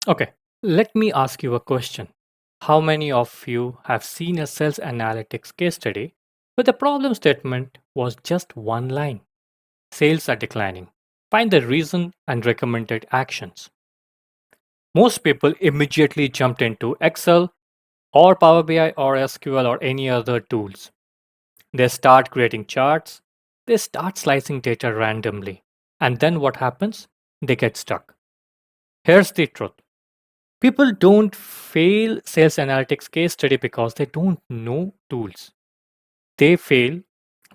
Okay, let me ask you a question. How many of you have seen a sales analytics case study where the problem statement was just one line? Sales are declining. Find the reason and recommended actions. Most people immediately jumped into Excel or Power BI or SQL or any other tools. They start creating charts, they start slicing data randomly. And then what happens? They get stuck. Here's the truth. People don't fail sales analytics case study because they don't know tools. They fail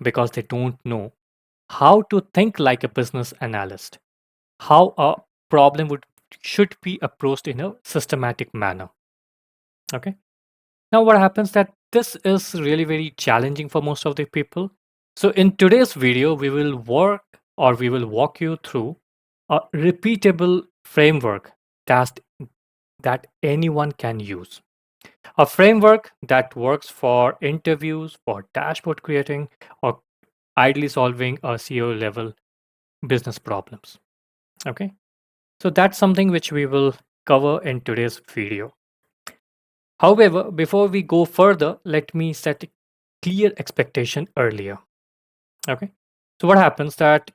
because they don't know how to think like a business analyst, how a problem would should be approached in a systematic manner. Okay. Now what happens that this is really very challenging for most of the people. So in today's video, we will walk you through a repeatable framework that that anyone can use. A framework that works for interviews, for dashboard creating, or ideally solving a CEO level business problems. Okay. So that's something which we will cover in today's video. However, before we go further, let me set a clear expectation earlier. Okay. So what happens that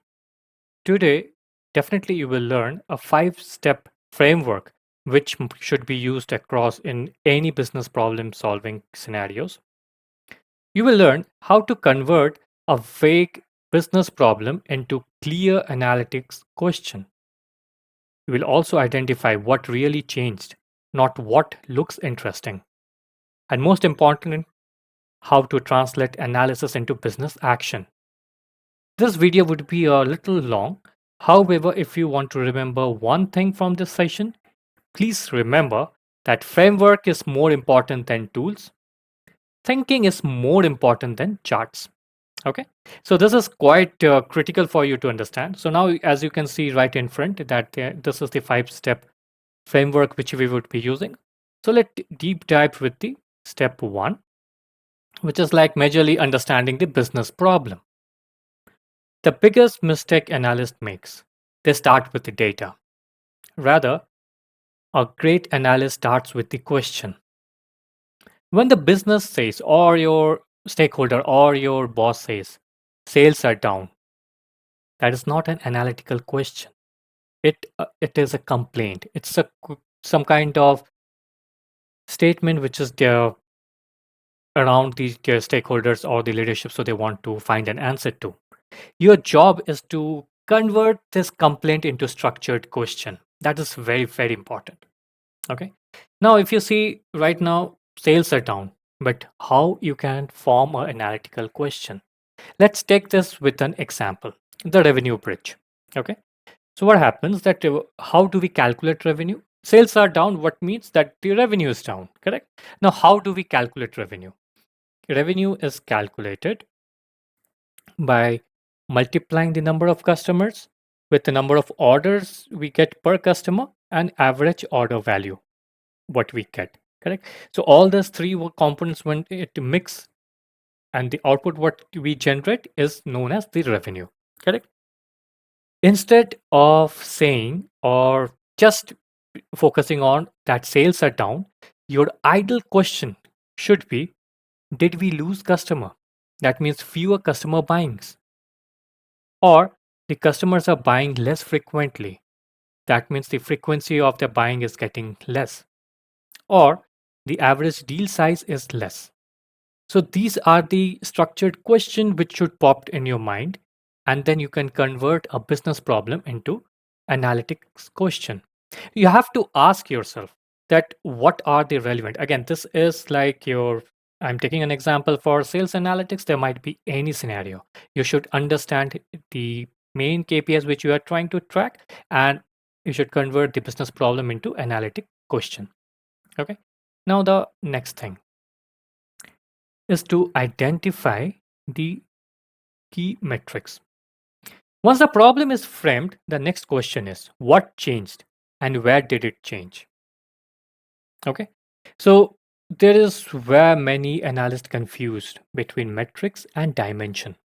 today, definitely you will learn a 5 step framework which should be used across in any business problem solving scenarios. You will learn how to convert a vague business problem into clear analytics question. You will also identify what really changed, not what looks interesting. And most important, how to translate analysis into business action. This video would be a little long. However, if you want to remember one thing from this session, please remember that framework is more important than tools. Thinking is more important than charts. Okay, so this is quite critical for you to understand. So now, as you can see right in front, that this is the 5 step framework which we would be using. So let's deep dive with the step one, which is like majorly understanding the business problem. The biggest mistake analyst makes, they start with the data. Rather, a great analyst starts with the question. When the business says, or your stakeholder or your boss says, sales are down, that is not an analytical question. It is a complaint. It's some kind of statement which is there around the their stakeholders or the leadership, so they want to find an answer to. Your job is to convert this complaint into structured question. That is very, very important. Okay. Now, if you see right now, sales are down, but how you can form an analytical question? Let's take this with an example, the revenue bridge. Okay. So what happens that how do we calculate revenue? Sales are down, what means that the revenue is down, correct? Now, how do we calculate revenue? Revenue is calculated by multiplying the number of customers with the number of orders we get per customer and average order value what we get, correct? So all those three components when it mix and the output what we generate is known as the revenue, correct? Instead of saying or just focusing on that sales are down, your ideal question should be, did we lose customer? That means fewer customer buyings, or the customers are buying less frequently. That means the frequency of their buying is getting less, or the average deal size is less. So these are the structured question which should pop in your mind, and then you can convert a business problem into analytics question. You have to ask yourself that what are the relevant. Again, this is like your. I'm taking an example for sales analytics. There might be any scenario. You should understand the main KPIs which you are trying to track, and you should convert the business problem into analytic question. Okay. Now the next thing is to identify the key metrics. Once the problem is framed, the next question is what changed and where did it change? Okay. So there is where many analysts confused between metrics and dimension.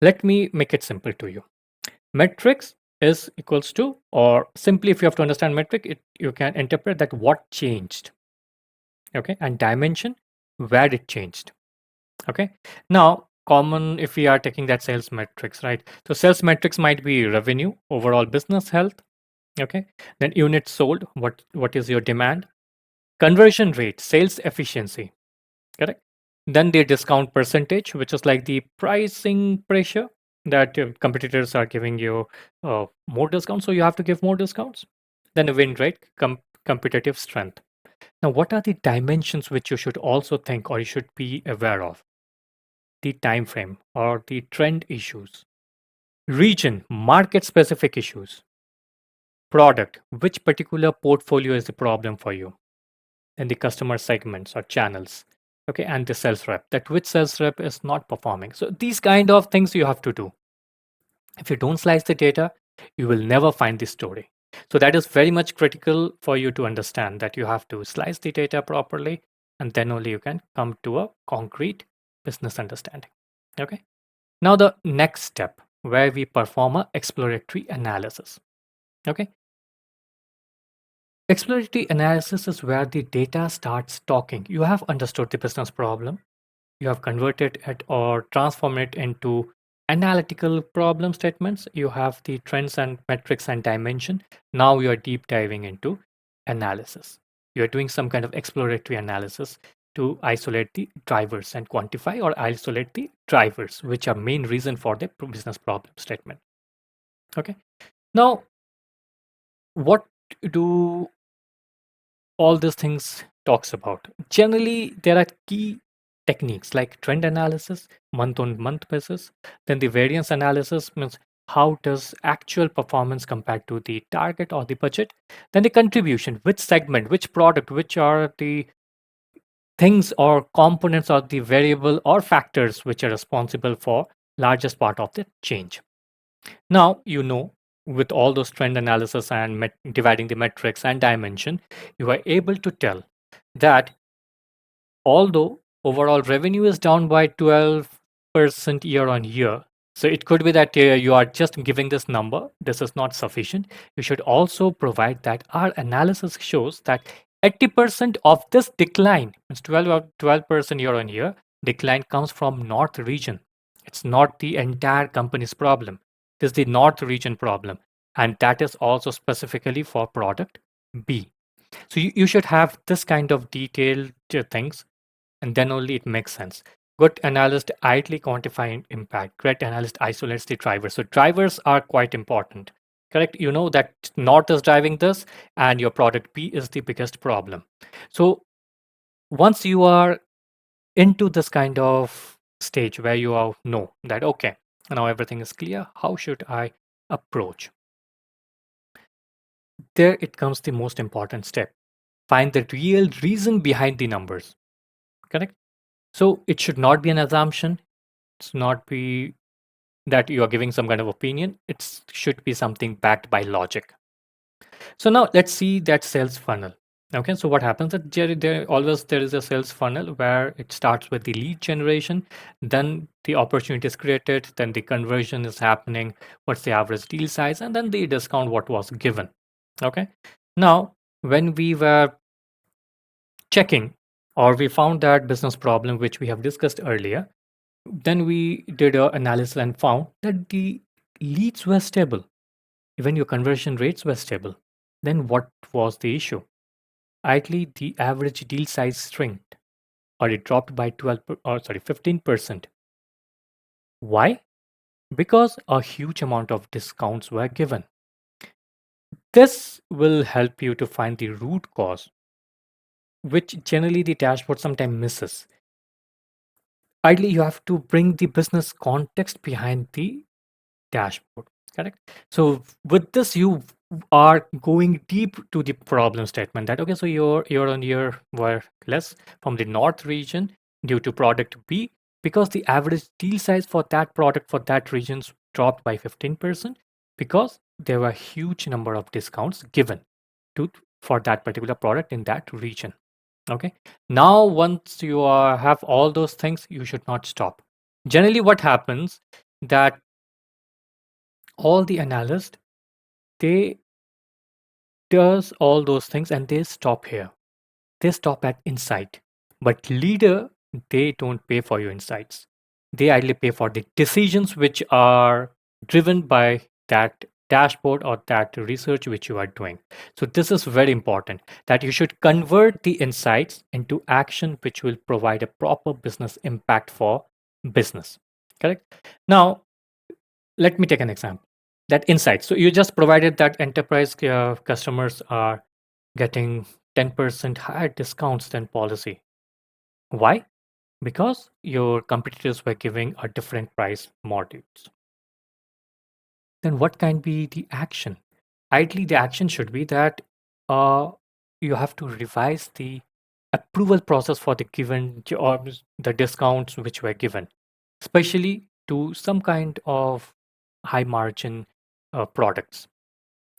Let me make it simple to you. Metrics is equals to, or simply if you have to understand metric, you can interpret that what changed, okay, and dimension where it changed, okay. Now common, if we are taking that sales metrics, right, so sales metrics might be revenue, overall business health, okay, then units sold, what is your demand, conversion rate, sales efficiency, correct, then the discount percentage, which is like the pricing pressure that competitors are giving you more discounts, so you have to give more discounts, then the win rate, competitive strength. Now what are the dimensions which you should also think or you should be aware of? The time frame or the trend issues, region, market specific issues, product, which particular portfolio is the problem for you, and the customer segments or channels, okay, and the sales rep, that which sales rep is not performing. So these kind of things you have to do. If you don't slice the data, you will never find the story. So that is very much critical for you to understand, that you have to slice the data properly, and then only you can come to a concrete business understanding, okay. Now the next step, where we perform a exploratory analysis, okay. Exploratory analysis is where the data starts talking. You have understood the business problem, you have converted it or transformed it into analytical problem statements, you have the trends and metrics and dimension. Now you are deep diving into analysis. You are doing some kind of exploratory analysis to isolate the drivers and quantify or isolate the drivers, which are main reason for the business problem statement. Okay. Now, what do all these things talks about? Generally, there are key techniques like trend analysis, month on month basis. Then the variance analysis means how does actual performance compare to the target or the budget. Then the contribution, which segment, which product, which are the things or components or the variable or factors which are responsible for largest part of the change. Now, with all those trend analysis and dividing the metrics and dimension, you are able to tell that although overall revenue is down by 12% year on year, so it could be that you are just giving this number. This is not sufficient. You should also provide that our analysis shows that 80% of this decline, means 12% year on year decline, comes from North region. It's not the entire company's problem. It is the North region problem. And that is also specifically for product B. So you should have this kind of detailed things, and then only it makes sense. Good analyst ideally quantify impact. Great analyst isolates the drivers. So drivers are quite important. Correct? You know that North is driving this, and your product B is the biggest problem. So once you are into this kind of stage where you all know that okay, now everything is clear, how should I approach? There it comes the most important step. Find the real reason behind the numbers. Correct? So it should not be an assumption. It's not be that you are giving some kind of opinion. It should be something backed by logic. So now let's see that sales funnel. Okay, so what happens that there is a sales funnel where it starts with the lead generation, then the opportunity is created, then the conversion is happening, what's the average deal size, and then the discount what was given. Okay, now when we were checking or we found that business problem which we have discussed earlier, then we did an analysis and found that the leads were stable, even your conversion rates were stable. Then what was the issue? Ideally, the average deal size shrinked or it dropped by 15%. Why? Because a huge amount of discounts were given. This will help you to find the root cause, which generally the dashboard sometimes misses. Ideally, you have to bring the business context behind the dashboard. Correct. So with this, you are going deep to the problem statement that okay, so your year on year were less from the north region due to product B because the average deal size for that product for that regions dropped by 15% because there were huge number of discounts given to for that particular product in that region. Okay. Now once you have all those things, you should not stop. Generally, what happens that all the analysts they does all those things and they stop here. They stop at insight. But leader, they don't pay for your insights. They ideally pay for the decisions which are driven by that dashboard or that research which you are doing. So this is very important that you should convert the insights into action which will provide a proper business impact for business. Correct? Now, let me take an example. That insight. So you just provided that enterprise customers are getting 10% higher discounts than policy. Why? Because your competitors were giving a different price modules. Then what can be the action? Ideally, the action should be that uh, you have to revise the approval process for the given or the discounts which were given, especially to some kind of high margin products.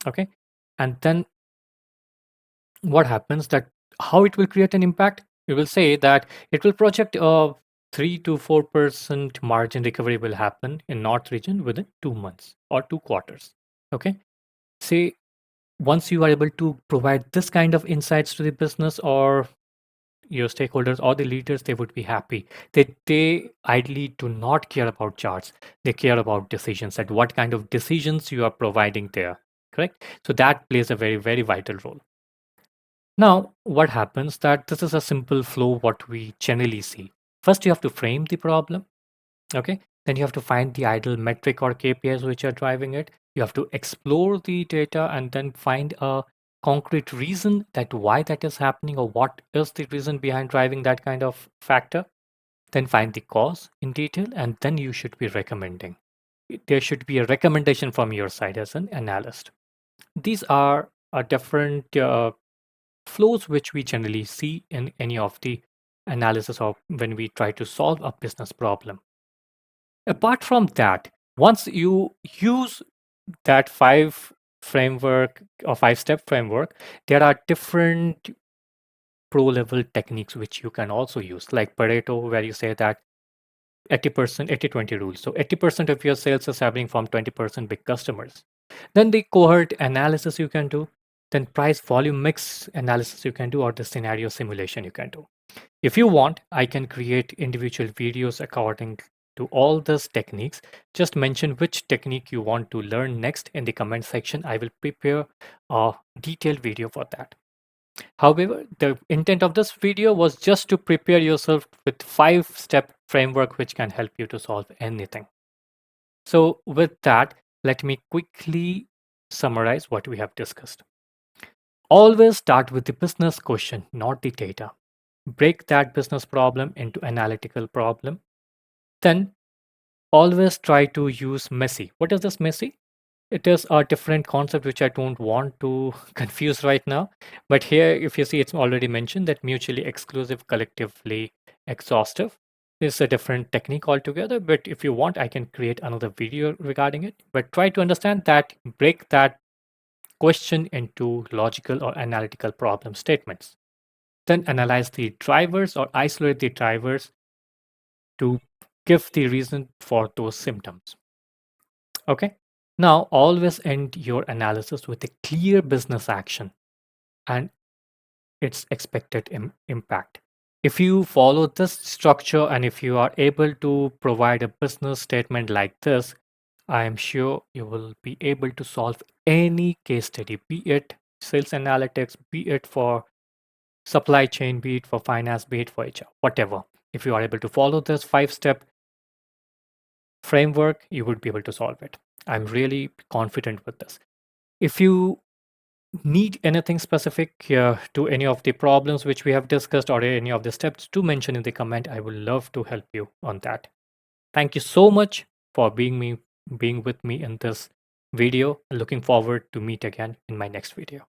Okay, and then what happens that how it will create an impact? We will say that it will project a 3 to 4% margin recovery will happen in north region within 2 months or 2 quarters. Okay, say once you are able to provide this kind of insights to the business or your stakeholders or the leaders, they would be happy. They ideally do not care about charts. They care about decisions and what kind of decisions you are providing there. Correct. So that plays a very, very vital role. Now, what happens that this is a simple flow what we generally see. First, you have to frame the problem. Okay. Then you have to find the ideal metric or KPIs which are driving it. You have to explore the data and then find a concrete reason that why that is happening or what is the reason behind driving that kind of factor. Then find the cause in detail and then you should be recommending. There should be a recommendation from your side as an analyst. These are a different flows which we generally see in any of the analysis of when we try to solve a business problem. Apart from that, once you use that five framework or 5 step framework, there are different pro level techniques which you can also use, like Pareto, where you say that 80%, 80-20 rule. So 80% of your sales is happening from 20% big customers. Then the cohort analysis you can do, then price volume mix analysis you can do, or the scenario simulation you can do. If you want, I can create individual videos according to all these techniques. Just mention which technique you want to learn next in the comment section. I will prepare a detailed video for that. However, the intent of this video was just to prepare yourself with 5 step framework which can help you to solve anything. So with that, let me quickly summarize what we have discussed. Always start with the business question, not the data. Break that business problem into analytical problem. Then always try to use messy. What is this messy? It is a different concept which I don't want to confuse right now. But here, if you see, it's already mentioned that mutually exclusive, collectively exhaustive is a different technique altogether. But if you want, I can create another video regarding it. But try to understand that, break that question into logical or analytical problem statements. Then analyze the drivers or isolate the drivers to give the reason for those symptoms. Okay. Now, always end your analysis with a clear business action and its expected impact. If you follow this structure and if you are able to provide a business statement like this, I am sure you will be able to solve any case study, be it sales analytics, be it for supply chain, be it for finance, be it for HR, whatever. If you are able to follow this 5 step framework, you would be able to solve it. I'm really confident with this. If you need anything specific to any of the problems which we have discussed or any of the steps, to mention in the comment. I would love to help you on that. Thank you so much for being with me in this video. Looking forward to meet again in my next video.